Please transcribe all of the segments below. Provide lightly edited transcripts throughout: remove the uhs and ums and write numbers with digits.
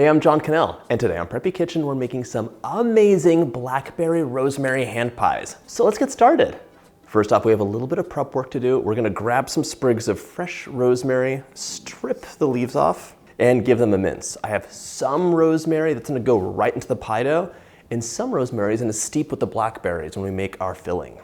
Hey, I'm John Cannell, and today on Preppy Kitchen, we're making some amazing blackberry rosemary hand pies. So let's get started. First off, we have a little bit of prep work to do. We're gonna grab some sprigs of fresh rosemary, strip the leaves off, and give them a mince. I have some rosemary that's gonna go right into the pie dough, and some rosemary is gonna steep with the blackberries when we make our filling.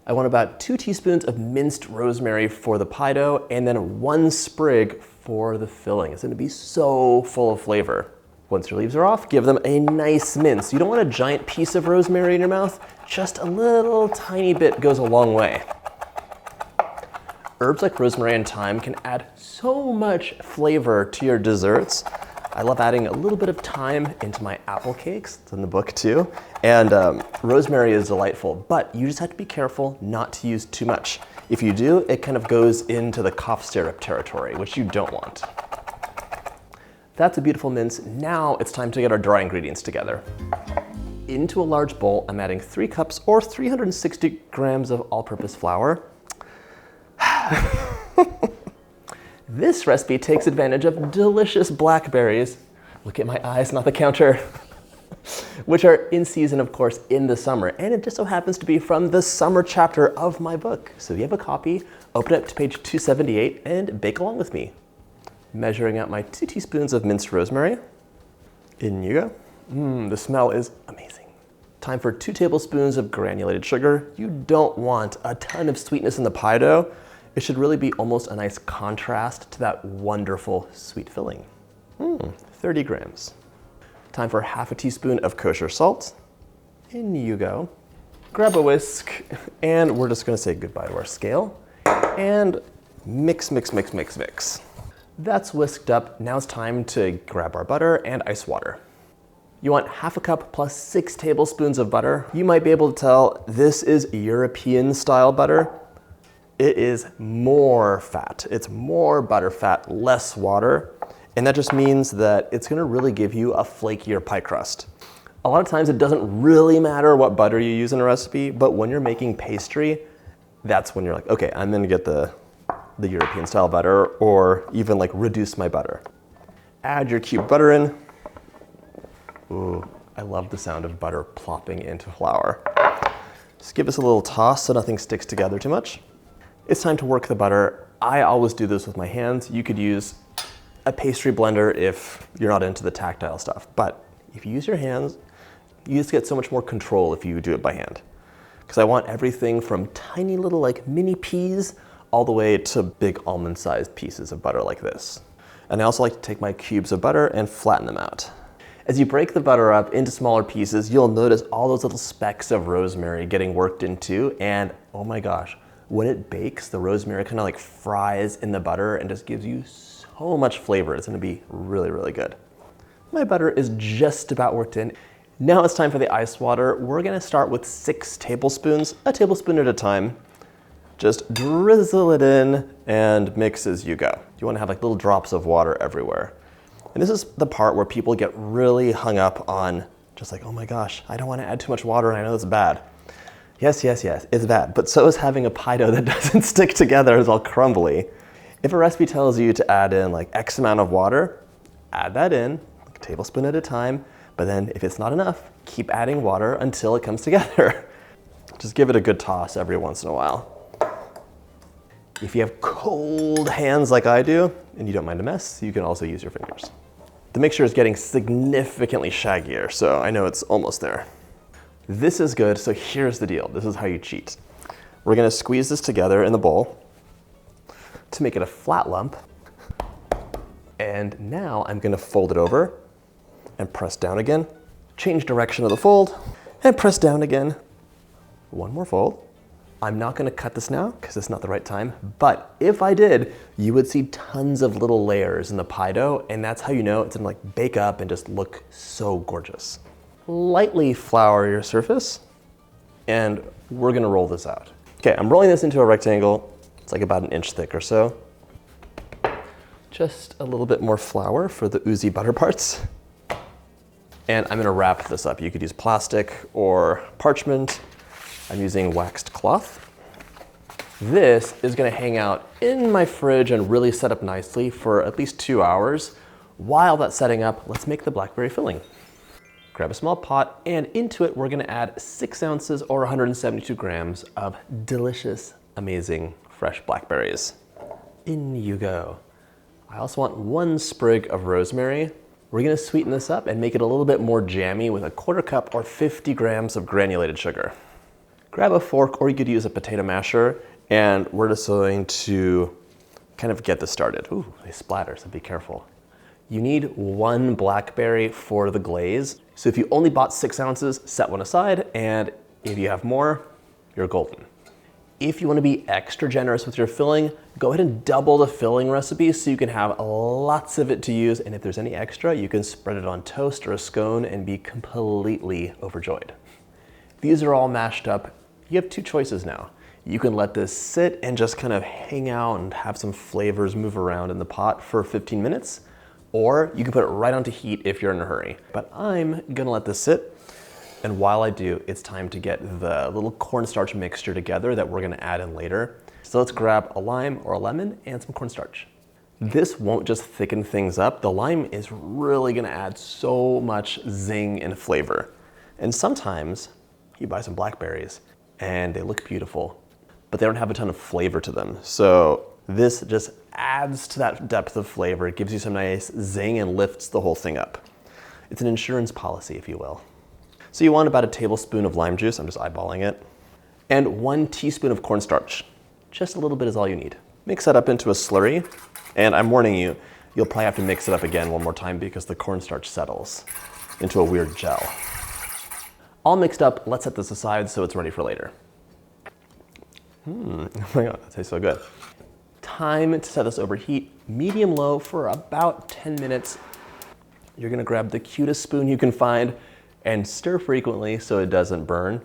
I want about 2 teaspoons of minced rosemary for the pie dough, and then 1 sprig for the filling. It's gonna be so full of flavor. Once your leaves are off, give them a nice mince. You don't want a giant piece of rosemary in your mouth, just a little tiny bit goes a long way. Herbs like rosemary and thyme can add so much flavor to your desserts. I love adding a little bit of thyme into my apple cakes. It's in the book too. And rosemary is delightful, but you just have to be careful not to use too much. If you do, it kind of goes into the cough syrup territory, which you don't want. That's a beautiful mince. Now it's time to get our dry ingredients together. Into a large bowl, I'm adding 3 cups or 360 grams of all-purpose flour. This recipe takes advantage of delicious blackberries. Look at my eyes, not the counter. Which are in season, of course, in the summer. And it just so happens to be from the summer chapter of my book. So if you have a copy, open it up to page 278 and bake along with me. Measuring out my 2 teaspoons of minced rosemary. In you go. The smell is amazing. Time for 2 tablespoons of granulated sugar. You don't want a ton of sweetness in the pie dough. It should really be almost a nice contrast to that wonderful sweet filling. 30 grams. Time for half a teaspoon of kosher salt. In you go. Grab a whisk, and we're just gonna say goodbye to our scale. And mix, mix, mix, mix, mix. That's whisked up. Now it's time to grab our butter and ice water. You want half a cup plus 6 tablespoons of butter. You might be able to tell this is European style butter. It is more fat. It's more butter fat, less water. And that just means that it's gonna really give you a flakier pie crust. A lot of times it doesn't really matter what butter you use in a recipe, but when you're making pastry, that's when you're like, okay, I'm gonna get the European style butter, or even like reduce my butter. Add your cubed butter in. Ooh, I love the sound of butter plopping into flour. Just give us a little toss so nothing sticks together too much. It's time to work the butter. I always do this with my hands. You could use a pastry blender if you're not into the tactile stuff. But if you use your hands, you just get so much more control if you do it by hand. Because I want everything from tiny little like mini peas all the way to big almond-sized pieces of butter like this. And I also like to take my cubes of butter and flatten them out. As you break the butter up into smaller pieces, you'll notice all those little specks of rosemary getting worked into, and oh my gosh, when it bakes, the rosemary kind of like fries in the butter and just gives you so much flavor. It's gonna be really, really good. My butter is just about worked in. Now it's time for the ice water. We're gonna start with 6 tablespoons, a tablespoon at a time. Just drizzle it in and mix as you go. You wanna have like little drops of water everywhere. And this is the part where people get really hung up on just like, oh my gosh, I don't wanna add too much water and I know it's bad. Yes, yes, yes, it's bad, but so is having a pie dough that doesn't stick together, it's all crumbly. If a recipe tells you to add in like X amount of water, add that in, like a tablespoon at a time, but then if it's not enough, keep adding water until it comes together. Just give it a good toss every once in a while. If you have cold hands like I do, and you don't mind a mess, you can also use your fingers. The mixture is getting significantly shaggier, so I know it's almost there. This is good, so here's the deal. This is how you cheat. We're gonna squeeze this together in the bowl to make it a flat lump. And now I'm gonna fold it over and press down again. Change direction of the fold and press down again. One more fold. I'm not gonna cut this now because it's not the right time, but if I did, you would see tons of little layers in the pie dough, and that's how you know it's gonna like bake up and just look so gorgeous. Lightly flour your surface, and we're gonna roll this out. Okay, I'm rolling this into a rectangle. It's like about 1 inch thick or so. Just a little bit more flour for the oozy butter parts. And I'm gonna wrap this up. You could use plastic or parchment. I'm using waxed cloth. This is gonna hang out in my fridge and really set up nicely for at least 2 hours. While that's setting up, let's make the blackberry filling. Grab a small pot, and into it, we're gonna add 6 ounces or 172 grams of delicious, amazing, fresh blackberries. In you go. I also want 1 sprig of rosemary. We're gonna sweeten this up and make it a little bit more jammy with a 1/4 cup or 50 grams of granulated sugar. Grab a fork, or you could use a potato masher, and we're just going to kind of get this started. Ooh, they splatter, so be careful. You need 1 blackberry for the glaze. So if you only bought 6 ounces, set 1 aside, and if you have more, you're golden. If you want to be extra generous with your filling, go ahead and double the filling recipe so you can have lots of it to use, and if there's any extra, you can spread it on toast or a scone and be completely overjoyed. These are all mashed up. You have 2 choices now. You can let this sit and just kind of hang out and have some flavors move around in the pot for 15 minutes, or you can put it right onto heat if you're in a hurry. But I'm gonna let this sit, and while I do, it's time to get the little cornstarch mixture together that we're gonna add in later. So let's grab a lime or a lemon and some cornstarch. This won't just thicken things up. The lime is really gonna add so much zing and flavor. And sometimes you buy some blackberries and they look beautiful, but they don't have a ton of flavor to them. So this just adds to that depth of flavor. It gives you some nice zing and lifts the whole thing up. It's an insurance policy, if you will. So you want about a tablespoon of lime juice, I'm just eyeballing it, and 1 teaspoon of cornstarch. Just a little bit is all you need. Mix that up into a slurry, and I'm warning you, you'll probably have to mix it up again one more time because the cornstarch settles into a weird gel. All mixed up, let's set this aside so it's ready for later. Oh my God, that tastes so good. Time to set this over heat, medium-low for about 10 minutes. You're gonna grab the cutest spoon you can find and stir frequently so it doesn't burn.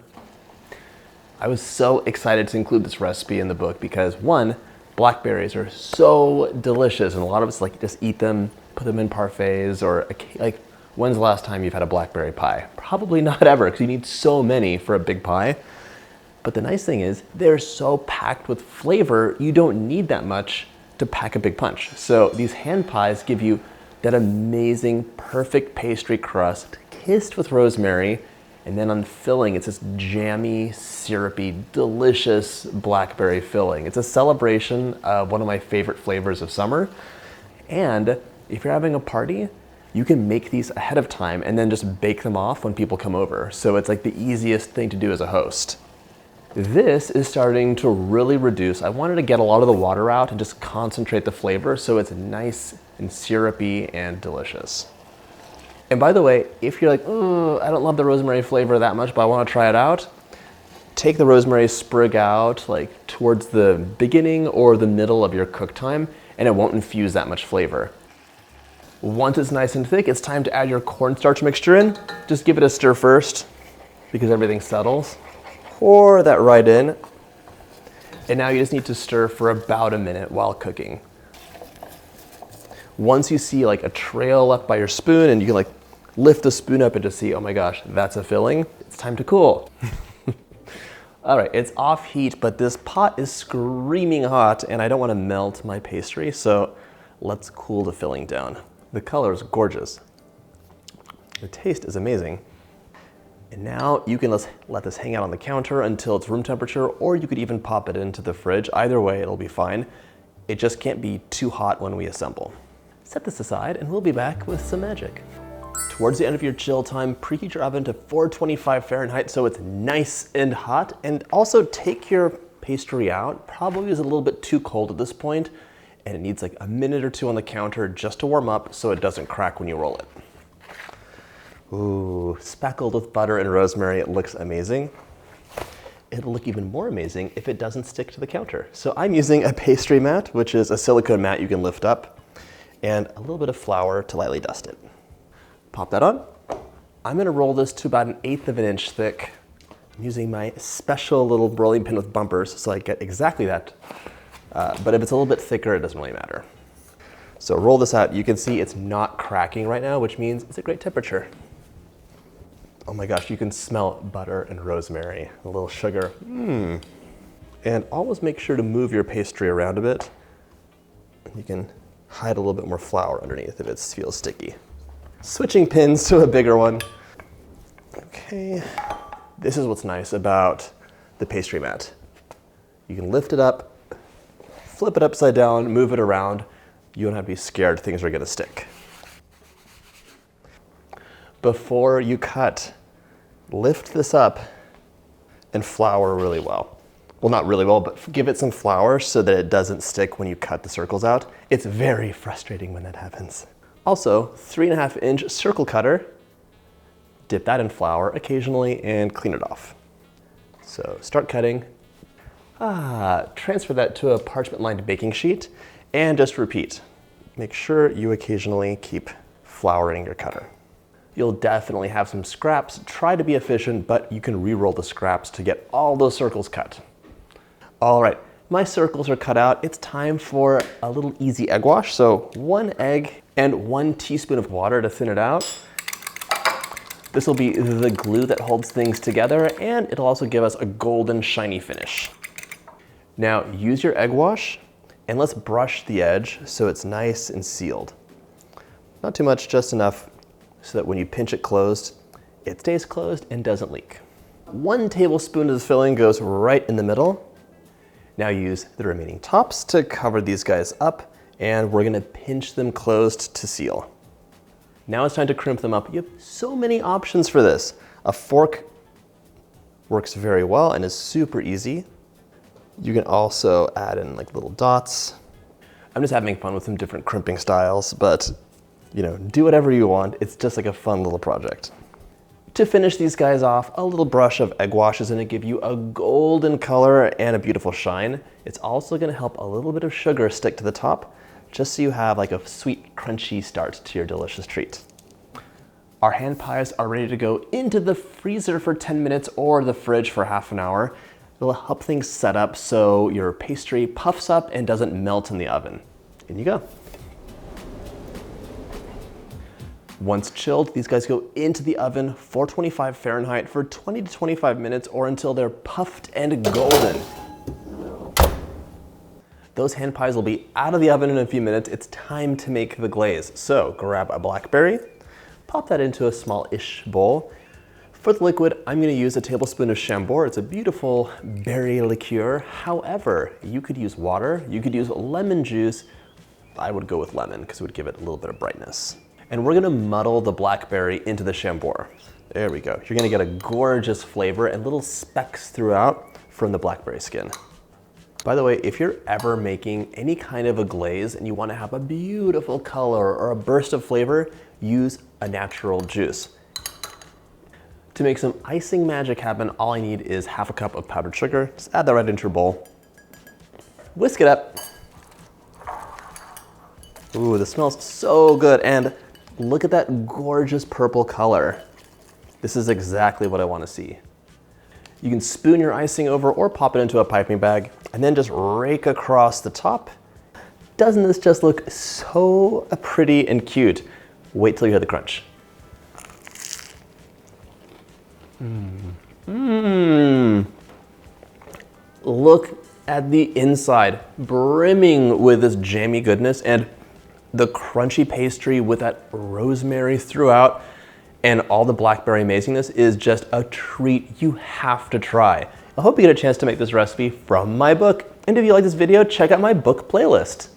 I was so excited to include this recipe in the book because 1, blackberries are so delicious, and a lot of us like just eat them, put them in parfaits, or like, when's the last time you've had a blackberry pie? Probably not ever, because you need so many for a big pie. But the nice thing is they're so packed with flavor, you don't need that much to pack a big punch. So these hand pies give you that amazing, perfect pastry crust, kissed with rosemary, and then on filling, it's this jammy, syrupy, delicious blackberry filling. It's a celebration of one of my favorite flavors of summer. And if you're having a party, you can make these ahead of time and then just bake them off when people come over. So it's like the easiest thing to do as a host. This is starting to really reduce. I wanted to get a lot of the water out and just concentrate the flavor so it's nice and syrupy and delicious. And by the way, if you're like, oh, I don't love the rosemary flavor that much, but I want to try it out, take the rosemary sprig out like towards the beginning or the middle of your cook time, and it won't infuse that much flavor. Once it's nice and thick, it's time to add your cornstarch mixture in. Just give it a stir first because everything settles. Pour that right in. And now you just need to stir for about a minute while cooking. Once you see like a trail left by your spoon and you can like lift the spoon up and just see, oh my gosh, that's a filling, it's time to cool. All right, it's off heat, but this pot is screaming hot and I don't want to melt my pastry, so let's cool the filling down. The color is gorgeous. The taste is amazing. And now you can let this hang out on the counter until it's room temperature, or you could even pop it into the fridge. Either way, it'll be fine. It just can't be too hot when we assemble. Set this aside and we'll be back with some magic. Towards the end of your chill time, preheat your oven to 425 Fahrenheit so it's nice and hot. And also take your pastry out. Probably is a little bit too cold at this point, and it needs like a minute or 2 on the counter just to warm up so it doesn't crack when you roll it. Ooh, speckled with butter and rosemary, it looks amazing. It'll look even more amazing if it doesn't stick to the counter. So I'm using a pastry mat, which is a silicone mat you can lift up, and a little bit of flour to lightly dust it. Pop that on. I'm gonna roll this to about 1/8 of an inch thick. I'm using my special little rolling pin with bumpers so I get exactly that. But if it's a little bit thicker, it doesn't really matter. So roll this out. You can see it's not cracking right now, which means it's a great temperature. Oh my gosh, you can smell butter and rosemary, a little sugar. And always make sure to move your pastry around a bit. You can hide a little bit more flour underneath if it feels sticky. Switching pins to a bigger one. Okay, this is what's nice about the pastry mat. You can lift it up, flip it upside down, move it around. You don't have to be scared things are gonna stick. Before you cut, lift this up and flour really well. Well, not really well, but give it some flour so that it doesn't stick when you cut the circles out. It's very frustrating when that happens. Also, 3.5-inch circle cutter. Dip that in flour occasionally and clean it off. So start cutting. Transfer that to a parchment-lined baking sheet and just repeat. Make sure you occasionally keep flouring your cutter. You'll definitely have some scraps. Try to be efficient, but you can re-roll the scraps to get all those circles cut. All right, my circles are cut out. It's time for a little easy egg wash. So 1 egg and 1 teaspoon of water to thin it out. This will be the glue that holds things together, and it'll also give us a golden shiny finish. Now use your egg wash and let's brush the edge so it's nice and sealed. Not too much, just enough so that when you pinch it closed, it stays closed and doesn't leak. 1 tablespoon of the filling goes right in the middle. Now use the remaining tops to cover these guys up, and we're gonna pinch them closed to seal. Now it's time to crimp them up. You have so many options for this. A fork works very well and is super easy. You can also add in like little dots. I'm just having fun with some different crimping styles, but you know, do whatever you want. It's just like a fun little project. To finish these guys off, a little brush of egg wash is gonna give you a golden color and a beautiful shine. It's also gonna help a little bit of sugar stick to the top, just so you have like a sweet, crunchy start to your delicious treat. Our hand pies are ready to go into the freezer for 10 minutes or the fridge for half an hour. It'll help things set up so your pastry puffs up and doesn't melt in the oven. In you go. Once chilled, these guys go into the oven, 425 Fahrenheit for 20 to 25 minutes or until they're puffed and golden. Those hand pies will be out of the oven in a few minutes. It's time to make the glaze. So grab a Blackberry, pop that into a small-ish bowl. For the liquid, I'm gonna use a tablespoon of Chambord. It's a beautiful berry liqueur. However, you could use water, you could use lemon juice. I would go with lemon because it would give it a little bit of brightness. And we're gonna muddle the Blackberry into the Chambord. There we go. You're gonna get a gorgeous flavor and little specks throughout from the Blackberry skin. By the way, if you're ever making any kind of a glaze and you wanna have a beautiful color or a burst of flavor, use a natural juice. To make some icing magic happen, all I need is half a cup of powdered sugar. Just add that right into your bowl. Whisk it up. Ooh, this smells so good. And look at that gorgeous purple color. This is exactly what I want to see. You can spoon your icing over or pop it into a piping bag and then just rake across the top. Doesn't this just look so pretty and cute? Wait till you hear the crunch. Look at the inside, brimming with this jammy goodness and the crunchy pastry with that rosemary throughout and all the blackberry amazingness is just a treat you have to try. I hope you get a chance to make this recipe from my book. And if you like this video, check out my book playlist.